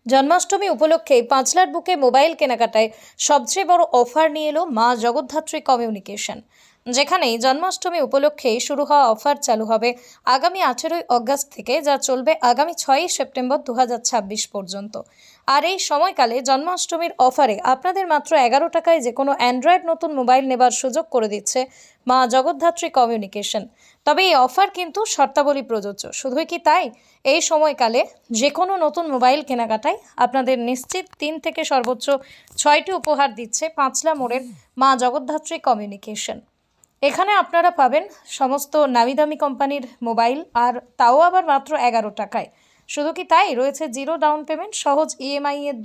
জন্মাষ্টমী উপলক্ষে পাঁচলার বুকে মোবাইল কেনাকাটায় সবচেয়ে বড় অফার নিয়ে এলো মা জগদ্ধাত্রী কমিউনিকেশন। যেখানে জন্মাষ্টমী উপলক্ষে শুরু হওয়া অফার চালু হবে আগামী 18ই অগাস্ট থেকে, যা চলবে আগামী 6ই সেপ্টেম্বর 2026 পর্যন্ত। আর এই সময়কালে জন্মাষ্টমীর অফারে আপনাদের মাত্র 11 টাকায় যে কোনো অ্যান্ড্রয়েড নতুন মোবাইল নেবার সুযোগ করে দিচ্ছে মা জগদ্ধাত্রী কমিউনিকেশন। তবে এই অফার কিন্তু শর্তাবলী প্রযোজ্য। শুধুই কি তাই, এই সময়কালে যে কোনো নতুন মোবাইল কেনাকাটায় আপনাদের নিশ্চিত 3 থেকে সর্বোচ্চ 6টি উপহার দিচ্ছে পাঁচলা মোড়ের মা জগদ্ধাত্রী কমিউনিকেশন। এখানে আপনারা পাবেন সমস্ত নামিদামি কোম্পানির মোবাইল, আর তাও আবার মাত্র 11 টাকায়। শুধু কি তাই, রয়েছে জিরো ডাউন পেমেন্ট, সহজ ইএমআই এর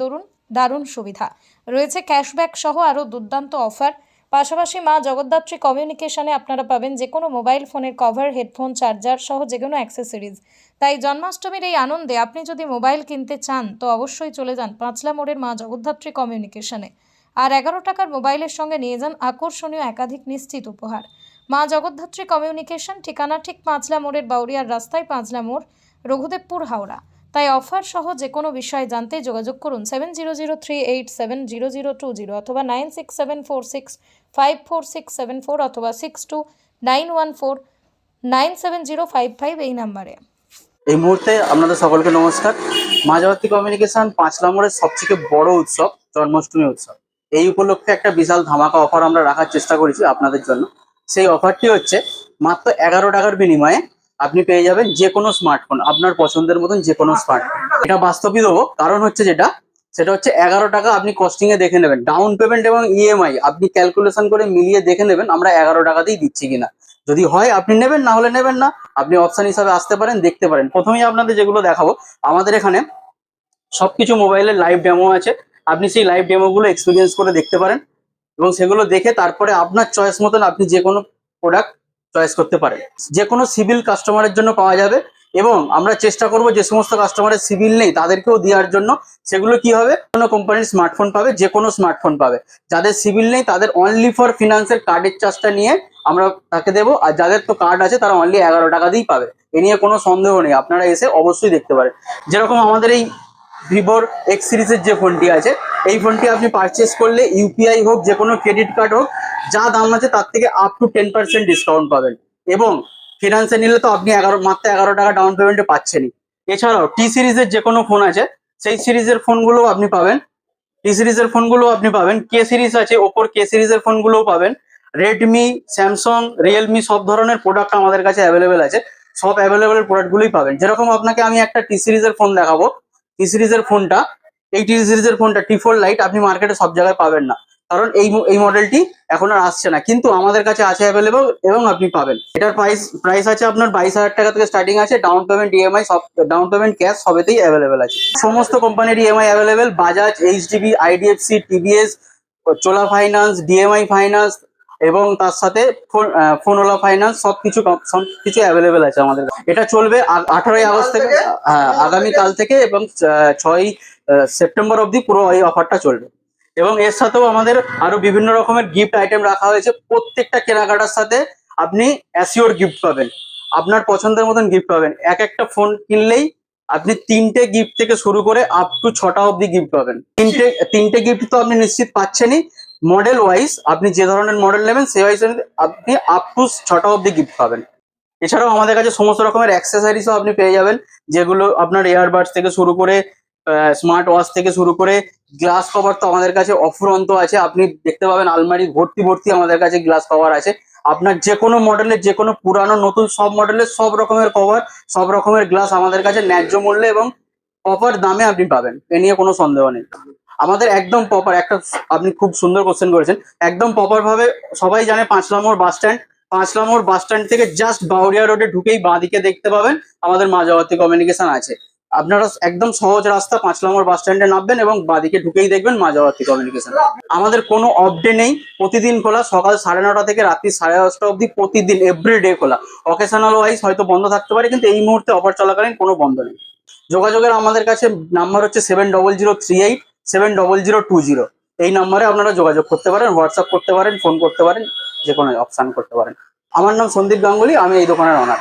দারুণ সুবিধা, রয়েছে ক্যাশব্যাক সহ আরও দুর্দান্ত অফার। পাশাপাশি মা জগদ্ধাত্রী কমিউনিকেশনে আপনারা পাবেন যে কোনো মোবাইল ফোনের কভার, হেডফোন, চার্জার সহ যে কোনো অ্যাক্সেসরিজ। তাই জন্মাষ্টমীর এই আনন্দে আপনি যদি মোবাইল কিনতে চান তো অবশ্যই চলে যান পাঁচলা মোড়ের মা জগদ্ধাত্রী কমিউনিকেশনে। আর 11 টাকার মোবাইলের সঙ্গে নিয়ে যান আকর্ষণীয় একাধিক নিশ্চিত উপহার। মা জগদ্ধাত্রী কমিউনিকেশন, ঠিকানা ঠিক পাঁচলা মোড়ের বাউরিয়ার রাস্তায়, পাঁচলা মোড়, রঘুদেবপুর, হাওড়া। তাই অফার সহ যে কোনো বিষয় জানতে যোগাযোগ করুন 7003870020 অথবা 9674654674 অথবা 6291497055 এই নাম্বারে। এই মুহূর্তে আপনাদের সকলকে নমস্কার। মা জগদ্ধাত্রী কমিউনিকেশন পাঁচ নম্বরের সবথেকে বড় উৎসব জন্মাষ্টমী উৎসব, এই উপলক্ষে একটা বিশাল ধামাকা অফার আমরা রাখার চেষ্টা করেছি আপনাদের জন্য। সেই অফারটি হচ্ছে মাত্র 11 টাকার বিনিময়ে আপনি পেয়ে যাবেন যে কোনো স্মার্টফোন, আপনার পছন্দের মতন যে কোনো স্মার্টফোন। এটা বাস্তবই দেবো, কারণ হচ্ছে সেটা হচ্ছে 11 টাকা আপনি কস্টিং এ দেখে নেবেন, ডাউন পেমেন্ট এবং ইএমআই আপনি ক্যালকুলেশন করে মিলিয়ে দেখে নেবেন আমরা 11 টাকাতেই দিচ্ছি কিনা। যদি হয় আপনি নেবেন, না হলে নেবেন না। আপনি অপশন হিসাবে আসতে পারেন, দেখতে পারেন। প্রথমেই আপনাদের যেগুলো দেখাবো, আমাদের এখানে সবকিছু মোবাইলের লাইভ ডেমো আছে। আপনি সেই লাইভ ডেমো গুলো এক্সপিরিয়েন্স করে দেখতে পারেন এবং সেগুলো দেখে তারপরে আপনার চয়েস মতন আপনি যে কোনো প্রোডাক্ট চয়েস করতে পারেন। যে কোনো সিভিল কাস্টমারের জন্য পাওয়া যাবে এবং আমরা চেষ্টা করব যে সমস্ত কাস্টমারের সিভিল নেই তাদেরকেও দেওয়ার জন্য। সেগুলো কি হবে, কোনো কোম্পানির স্মার্টফোন পাবে, যে কোনো স্মার্টফোন পাবে। যাদের সিভিল নেই তাদের অনলি ফর ফিনান্সের কার্ডের চার্জটা নিয়ে আমরা তাকে দেবো, আর যাদের তো কার্ড আছে তারা অনলি 11 টাকা দিয়েই পাবে। এ নিয়ে কোনো সন্দেহ নেই, আপনারা এসে অবশ্যই দেখতে পারেন। যেরকম আমাদের এই ভিভোর এক্স সিরিজের যে ফোনটি আছে, এই ফোনটি আপনি পারচেস করলে ইউপিআই হোক, যে কোনো ক্রেডিট কার্ড হোক, যা দাম আছে তার থেকে আপ টু 10% ডিসকাউন্ট পাবেন। এবং ফিনান্সে নিলে তো আপনি মাত্র 11 টাকা ডাউন পেমেন্টে পাচ্ছেনই। এছাড়াও টি সিরিজের যে কোনো ফোন আছে সেই সিরিজের ফোনগুলো আপনি পাবেন। টি সিরিজের ফোনগুলো আপনি পাবেন। কে সিরিজ আছে, ওপোর কে সিরিজের ফোনগুলোও পাবেন। রেডমি, স্যামসাং, রিয়েলমি সব ধরনের প্রোডাক্ট আমাদের কাছে অ্যাভেলেবেল আছে। সব অ্যাভেলেবেল প্রোডাক্টগুলোই পাবেন। যেরকম আপনাকে আমি একটা টি সিরিজের ফোন দেখাবো। টি সিরিজের ফোনটা, এই টি সিরিজের ফোনটা T4 লাইট আপনি মার্কেটে সব জায়গায় পাবেন না, কারণ এই মডেলটি এখন আর আসছে না, কিন্তু আমাদের কাছে আছে অ্যাভেলেবেল এবং আপনি পাবেন। এটার প্রাইস আছে আপনার 22,000 টাকা থেকে স্টার্টিং আছে। ডাউন পেমেন্ট, ইএমআই সব, ডাউন পেমেন্ট ক্যাশ সবেতেই অ্যাভেলেবেল আছে। সমস্ত কোম্পানির EMI available, Bajaj, HDB, IDFC, TVS, Chola finance, DMI finance এবং তার সাথে ফোনওয়ালা ফাইন্যান্স, সবকিছু অ্যাভেলেবেল আছে আমাদের। এটা চলবে 18ই আগস্ট থেকে, আগামীকাল থেকে, এবং 6ই সেপ্টেম্বর অবধি পুরো এই অফারটা চলবে। এবং এর সাথেও আমাদের আরো বিভিন্ন রকমের গিফট আইটেম রাখা হয়েছে। প্রত্যেকটা কেনাকাটার সাথে আপনি অ্যাসিওর গিফট পাবেন, আপনার পছন্দের মতন গিফট পাবেন। একটা ফোন কিনলেই আপনি 3টে গিফট থেকে শুরু করে আপ টু 6টা অবধি গিফট পাবেন। তিনটে গিফট তো আপনি নিশ্চিত পাচ্ছেনই। মডেল ওয়াইজ আপনি যে ধরনের মডেল নেবেন সেই ওয়াইজ আপনি আপ টু 6টা অবধি গিফট পাবেন। এছাড়াও আমাদের কাছে সমস্ত রকমের অ্যাক্সেসরিজও আপনি পেয়ে যাবেন, যেগুলো আপনার এয়ারবাডস থেকে শুরু করে স্মার্ট ওয়াচ থেকে শুরু করে গ্লাস কভার তো আমাদের কাছে অফুরন্ত আছে। আপনি দেখতে পাবেন আলমারি ভর্তি ভর্তি আমাদের কাছে গ্লাস কভার আছে। আপনার যে কোনো মডেলের, যে কোনো পুরানো নতুন সব মডেলের সব রকমের কভার, সব রকমের গ্লাস আমাদের কাছে ন্যায্য মূল্যে এবং প্রপার দামে আপনি পাবেন। এ নিয়ে কোনো সন্দেহ নেই। আমাদের একদম প্রপার একটা, আপনি খুব সুন্দর কোশ্চেন করেছেন, একদম প্রপার ভাবে সবাই জানে পাঁচলা মোড় বাস স্ট্যান্ড। পাঁচলা মোড় বাস স্ট্যান্ড থেকে জাস্ট বাউরিয়া রোডে ঢুকেই বাঁদিকে দেখতে পাবেন আমাদের মা জগদ্ধাত্রী কমিউনিকেশন আছে। আপনারা একদম সহজ রাস্তা, পাঁচলা মোড় বাস স্ট্যান্ডে নামবেন এবং বাঁদিকে ঢুকেই দেখবেন মা জগদ্ধাত্রী কমিউনিকেশন। আমাদের কোনো অফ ডে নেই, প্রতিদিন খোলা, সকাল 9:30 থেকে রাত্রি 10:30 অবধি প্রতিদিন, এভরিডে খোলা। অকেশনাল ওয়াইজ হয়তো বন্ধ থাকতে পারে, কিন্তু এই মুহূর্তে অফার চলাকালীন কোনো বন্ধ নেই। যোগাযোগের আমাদের কাছে নাম্বার হচ্ছে 7003870020। এই নাম্বারে আপনারা যোগাযোগ করতে পারেন, হোয়াটসঅ্যাপ করতে পারেন, ফোন করতে পারেন, যে কোনো অপশন করতে পারেন। আমার নাম সন্দীপ গাঙ্গুলি, আমি এই দোকানের ওনার।